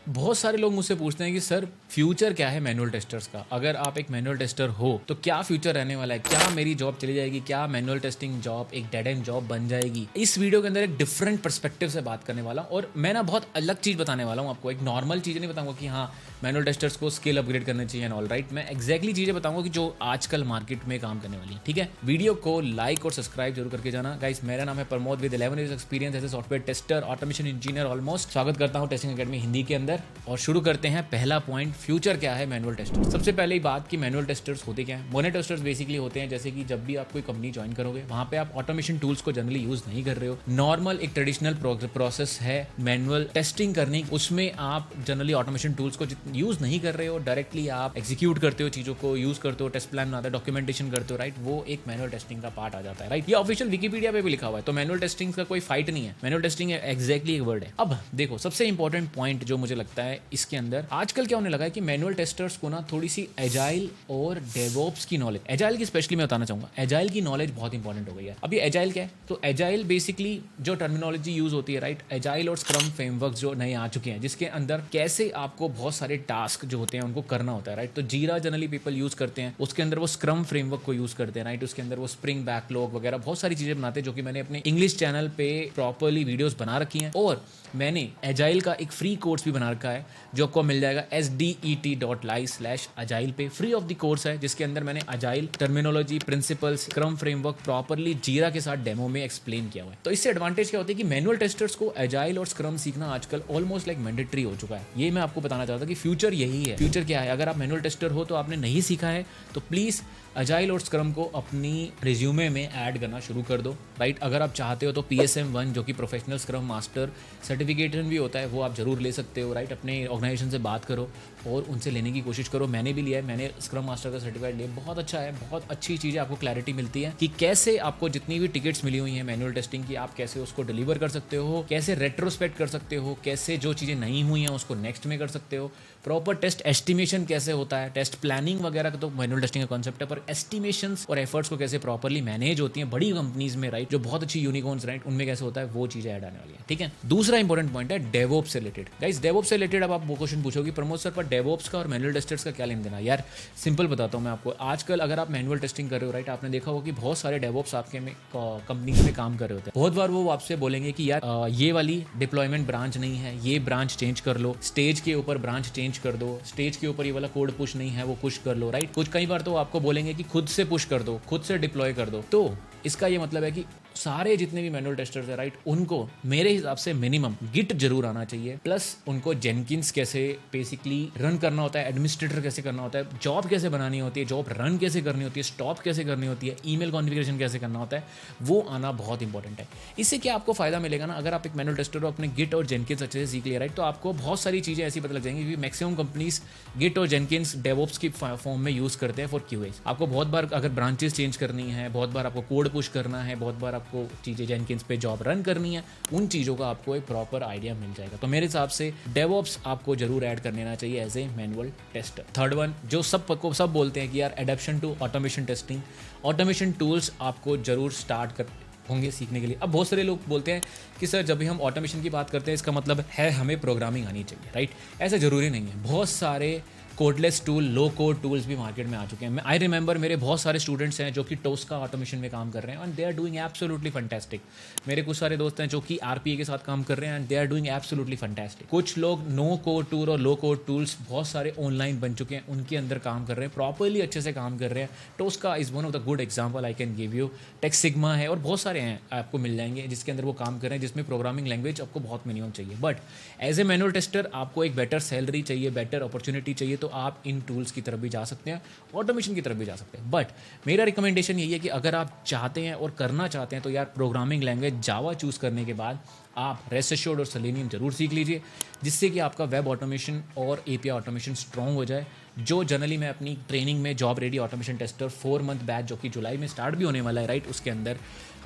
बहुत सारे लोग मुझसे पूछते हैं कि सर फ्यूचर क्या है मैनुअल टेस्टर्स का, अगर आप एक मैनुअल टेस्टर हो तो क्या फ्यूचर रहने वाला है, क्या मेरी जॉब चली जाएगी, क्या मैनुअल टेस्टिंग जॉब एक डेड एंड जॉब बन जाएगी। इस वीडियो के अंदर एक डिफरेंट पर्सपेक्टिव से बात करने वाला हूं और मैं ना बहुत अलग चीज़ बताने वाला हूं आपको। एक नॉर्मल चीज़ नहीं बताऊंगा कि हाँ मैनुअल टेस्टर्स को स्किल अपग्रेड करने चाहिए एंड ऑल राइट। मैं एक्जैक्टली चीज़ें बताऊंगा कि जो आजकल मार्केट में काम करने वाली है। ठीक है, वीडियो को लाइक और सब्सक्राइब जरूर करके जाना। गाइस मेरा नाम है Pramod with 11 years experience as a software tester, automation engineer almost. स्वागत करता हूं टेस्टिंग एकेडमी हिंदी के अंदर और शुरू करते हैं। पहला पॉइंट, फ्यूचर क्या है मैनुअल टेस्टर। सबसे पहले ही बात कि मैनुअल टेस्टर्स होते क्या हैं। मैनुअल टेस्टर्स बेसिकली होते हैं जैसे कि जब भी आप कोई कंपनी ज्वाइन करोगे वहां पे आप ऑटोमेशन टूल्स को जनरली यूज नहीं कर रहे हो। नॉर्मल एक ट्रेडिशनल प्रोसेस है मैनुअल टेस्टिंग करने की, उसमें आप जनरली ऑटोमेशन टूल्स को यूज नहीं कर रहे हो, डायरेक्टली आप एग्जीक्यूट करते हो, चीजों को यूज करते हो, टेस्ट प्लान बनाते हो, डॉक्यूमेंटेशन करते हो, राइट। वो एक मैनुअल टेस्टिंग का पार्ट आ जाता है, राइट। ये ऑफिशियल विकिपीडिया पे भी लिखा हुआ है, तो मैनुअल टेस्टिंग का कोई फाइट नहीं है। मैनुअल टेस्टिंग एक्जैक्टली एक वर्ड है। अब देखो सबसे इंपॉर्टेंट पॉइंट जो मुझे लगता है इसके अंदर आजकल क्या होने लगा है कि मैनुअल टेस्टर्स को ना थोड़ी सी एजाइल और डेवऑप्स की नॉलेज, एजाइल की स्पेशली मैं बताना चाहूंगा, एजाइल की नॉलेज बहुत इंपॉर्टेंट हो गई है। अब ये एजाइल क्या है, तो एजाइल बेसिकली जो टर्मिनोलॉजी यूज होती है, राइट, एजाइल और स्क्रम फ्रेमवर्क जो नए आ चुके हैं जिसके अंदर कैसे आपको बहुत सारे टास्क जो होते हैं उनको करना होता है, राइट। तो जीरा जनरली पीपल यूज करते हैं, उसके अंदर वो स्क्रम फ्रेमवर्क को यूज करते हैं, राइट। उसके अंदर वो स्प्रिंग बैकलॉग वगैरह बहुत सारी चीजें बनाते हैं जो कि मैंने अपने इंग्लिश चैनल पे प्रॉपरली वीडियोस बना रखी हैं। और मैंने एजाइल का एक फ्री कोर्स भी बना रखा है जो आपको मिल जाएगा sdet.live/agile पे। फ्री ऑफ द कोर्स है जिसके अंदर मैंने agile terminology, principles, scrum framework properly जीरा के साथ डेमो में एक्सप्लेन किया हुआ है। तो इससे एडवांटेज क्या होती है कि मैनुअल टेस्टर्स को एजाइल और स्क्रम सीखना आजकल ऑलमोस्ट लाइक मैंडेटरी हो चुका है। ये मैं आपको बताना चाहता था कि फ्यूचर यही है। फ्यूचर क्या है, अगर आप मैनुअल टेस्टर हो तो आपने नहीं सीखा है तो प्लीज अजाइल और स्क्रम को अपनी रिज्यूमे में ऐड करना शुरू कर दो, राइट। अगर आप चाहते हो तो PSM1 जो कि प्रोफेशनल स्क्रम मास्टर सर्टिफिकेशन भी होता है वो आप जरूर ले सकते हो, राइट। अपने ऑर्गेनाइजेशन से बात करो और उनसे लेने की कोशिश करो। मैंने भी लिया है, मैंने स्क्रम मास्टर का सर्टिफिकेट लिया, बहुत अच्छा है, बहुत अच्छी चीज़ है। आपको क्लैरिटी मिलती है कि कैसे आपको जितनी भी टिकट्स मिली हुई हैं मैनुअल टेस्टिंग की आप कैसे उसको डिलीवर कर सकते हो, कैसे रेट्रोस्पेक्ट कर सकते हो, कैसे जो चीज़ें नहीं हुई हैं उसको नेक्स्ट में कर सकते हो, प्रॉपर टेस्ट एस्टिमेशन कैसे होता है, टेस्ट प्लानिंग वगैरह का तो मैनुअल टेस्टिंग का कॉन्सेप्ट है, पर एस्टिमेशंस और एफर्ट्स को कैसे प्रॉपरली मैनेज होती हैं बड़ी कंपनीज में, राइट, जो बहुत अच्छी यूनिकॉर्न्स, राइट, उनमें कैसे होता है वो चीज़ें ऐड आने वाली है। ठीक है, दूसरा इंपॉर्टेंट पॉइंट है डेवऑप्स से रिलेटेड। गाइस डेवऑप्स से रिलेटेड अब आप वो क्वेश्चन पूछोगे प्रमोद सर पर डेवऑप्स का और मैनुअल टेस्टर्स का क्या लेन देना। यार सिंपल बताता हूँ मैं आपको। आजकल अगर आप मैनुअल टेस्टिंग कर रहे हो, राइट, आपने देखा होगा कि बहुत सारे डेवऑप्स आपके में कंपनीज में काम कर रहे होते हैं। बहुत बार वो आपसे बोलेंगे कि यार ये वाली डिप्लॉयमेंट ब्रांच नहीं है, ये ब्रांच चेंज कर लो, स्टेज के ऊपर ब्रांच चेंज कर दो, स्टेज के ऊपर ये वाला कोड पुश नहीं है वो पुश कर लो, राइट। कुछ कई बार तो आपको बोलेंगे कि खुद से पुश कर दो, खुद से डिप्लॉय कर दो। तो इसका ये मतलब है कि सारे जितने भी मैनुअल टेस्टर्स है, राइट, उनको मेरे हिसाब से मिनिमम गिट जरूर आना चाहिए, प्लस उनको जेनकिंस कैसे बेसिकली रन करना होता है, एडमिनिस्ट्रेटर कैसे करना होता है, जॉब कैसे बनानी होती है, जॉब रन कैसे करनी होती है, स्टॉप कैसे करनी होती है, ईमेल कॉन्फ़िगरेशन कैसे करना होता है, वो आना बहुत इंपॉर्टेंट है। इससे क्या आपको फायदा मिलेगा ना, अगर आप एक मैनुअल टेस्टर हो, अपने गिट और जेनकिंस अच्छे से सीख लिया, राइट, तो आपको बहुत सारी चीज़ें ऐसी पता लग जाएंगी कि मैक्सिमम कंपनीज गिट और जेनकिंस डेवऑप्स की फॉर्म में यूज़ करते हैं फॉर QA। आपको बहुत बार अगर ब्रांचेस चेंज करनी है, बहुत बार आपको कोड पुश करना है, बहुत बार आपको चीज़ें जेनकिंस पे जॉब रन करनी है, उन चीज़ों का आपको एक प्रॉपर आइडिया मिल जाएगा। तो मेरे हिसाब से डेवऑप्स आपको जरूर ऐड कर लेना चाहिए as a manual tester. Third one, जो सब बोलते हैं कि यार adaption to automation testing, automation tools आपको जरूर स्टार्ट कर होंगे सीखने के लिए। अब बहुत सारे लोग बोलते हैं कि सर जब भी हम ऑटोमेशन की बात करते हैं इसका मतलब है हमें प्रोग्रामिंग आनी चाहिए, राइट। ऐसा जरूरी नहीं है। बहुत सारे कोडलेस टूल, लो कोड टूल्स भी मार्केट में आ चुके हैं। आई रिमेंबर मेरे बहुत सारे स्टूडेंट्स हैं जो कि टोस्का ऑटोमेशन में काम कर रहे हैं and they are doing absolutely fantastic. मेरे कुछ सारे दोस्त हैं जो कि RPA के साथ काम कर रहे हैं and they are doing absolutely fantastic. कुछ लोग नो कोड टूल और लो कोड टूल्स बहुत सारे ऑनलाइन बन चुके हैं, उनके अंदर काम कर रहे हैं, प्रॉपरली अच्छे से काम कर रहे हैं। Tosca is one of the good example I can give you. टेक्स सिग्मा है और बहुत सारे हैं आपको मिल जाएंगे जिसके अंदर वो काम कर रहे हैं, जिसमें प्रोग्रामिंग लैंग्वेज आपको बहुत मिनिमम चाहिए। But as a manual tester आपको एक बेटर सैलरी चाहिए, बेटर अपॉर्चुनिटी चाहिए, तो आप इन टूल्स की तरफ भी जा सकते हैं, ऑटोमेशन की तरफ भी जा सकते हैं। बट मेरा रिकमेंडेशन यही है कि अगर आप चाहते हैं और करना चाहते हैं तो यार प्रोग्रामिंग लैंग्वेज जावा चूज करने के बाद आप रेस्ट एश्योर्ड और सेलेनियम जरूर सीख लीजिए, जिससे कि आपका वेब ऑटोमेशन और API ऑटोमेशन स्ट्रॉन्ग हो जाए। जो जनरली मैं अपनी ट्रेनिंग में job ready automation tester 4 month batch जो कि जुलाई में स्टार्ट भी होने वाला है, राइट, उसके अंदर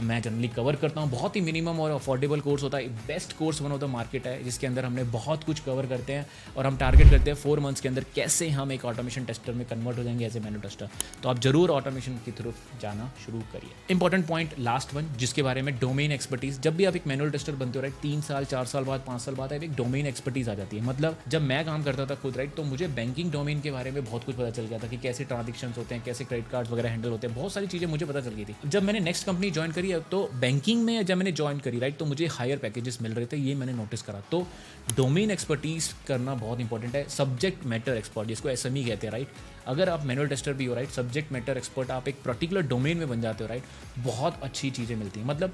मैं जनरली कवर करता हूँ। बहुत ही मिनिमम और अफोर्डेबल कोर्स होता है, best course one of the market है, जिसके अंदर हमने बहुत कुछ कवर करते हैं और हम टारगेट करते हैं 4 मंथ्स के अंदर कैसे हम एक ऑटोमेशन टेस्टर में कन्वर्ट हो जाएंगे एज ए मैनुअल टेस्टर। तो आप जरूर ऑटोमेशन की तरफ जाना शुरू करिए। इंपॉर्टेंट पॉइंट लास्ट वन जिसके बारे में, डोमेन एक्सपर्टीज। जब भी आप एक मैनुअल टेस्टर बनते हो राइट, 3 साल 4 साल बाद 5 साल बाद एक डोमेन एक्सपर्टीज आ जाती है। मतलब जब मैं काम करता था खुद राइट, तो मुझे बैंकिंग डोमेन के बारे में बहुत कुछ पता चल गया था कि कैसे ट्रांजेक्शन होते हैं, कैसे क्रेडिट कार्ड वगैरह हैंडल होते हैं, बहुत सारी चीज़ें मुझे पता चल गई थी। जब मैंने नेक्स्ट कंपनी ज्वाइन करी तो बैंकिंग में जब मैंने ज्वाइन करी राइट, तो मुझे हायर पैकेजेस मिल रहे थे, ये मैंने नोटिस करा। तो डोमेन एक्सपर्टीज करना बहुत इंपॉर्टेंट है। सब्जेक्ट मैटर एक्सपर्ट जिसको SME कहते हैं राइट, अगर आप मैनुअल टेस्टर भी हो राइट, सब्जेक्ट मैटर एक्सपर्ट आप एक पर्टिकुलर डोमेन में बन जाते हो राइट, बहुत अच्छी चीज़ें मिलती हैं। मतलब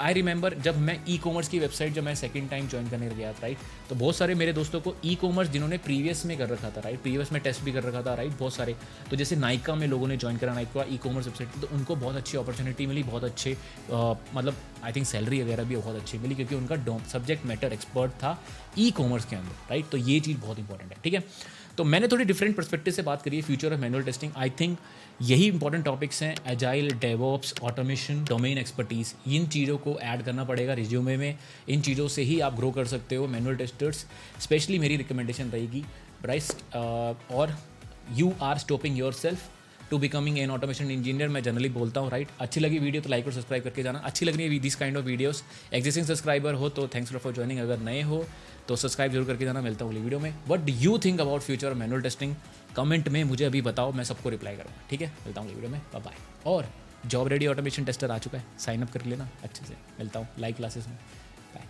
आई रिमेंबर जब मैं E-कॉमर्स की वेबसाइट जब मैं सेकंड टाइम ज्वाइन करने गया था राइट, तो बहुत सारे मेरे दोस्तों को E-कॉमर्स जिन्होंने प्रीवियस में कर रखा था राइट, प्रीवियस में टेस्ट भी कर रखा था राइट, बहुत सारे। तो जैसे नाइका में लोगों ने ज्वाइन करा, नाइका E-कॉमर्स वेबसाइट, तो उनको बहुत अच्छी अपॉर्चुनिटी मिली, बहुत अच्छे मतलब आई थिंक सैलरी वगैरह भी बहुत अच्छी मिली, क्योंकि उनका सब्जेक्ट मैटर एक्सपर्ट था E-कॉमर्स के अंदर राइट। तो ये चीज़ बहुत इंपॉर्टेंट है, ठीक है। तो मैंने थोड़ी डिफरेंट पर्सपेक्टिव से बात करी है future of manual testing. I think यही इंपॉर्टेंट टॉपिक्स हैं, agile, DevOps, automation, domain expertise. इन चीज़ों को ऐड करना पड़ेगा रिज्यूमे में, इन चीज़ों से ही आप ग्रो कर सकते हो मैनुअल टेस्टर्स। स्पेशली मेरी रिकमेंडेशन रहेगी ब्राइस, और you are stopping yourself to becoming an automation engineer. मैं जनरली बोलता हूँ राइट। अच्छी लगी वीडियो तो लाइक और सब्सक्राइब करके जाना। अच्छी लग रही है this kind of videos, existing subscriber हो तो थैंक्स फॉर ज्वाइनिंग, अगर नए हो तो सब्सक्राइब जरूर करके जाना। मिलता हूँ अगली वीडियो में। What do you think about future manual testing, comment में मुझे अभी बताओ, मैं सबको रिप्लाई करूँगा, ठीक है। मिलता हूँ अगली वीडियो में, बाय बाय। और जॉब रेडी ऑटोमेशन टेस्टर आ चुका है, साइन अप कर लेना अच्छे से। मिलता हूँ लाइव क्लासेस में, बाय।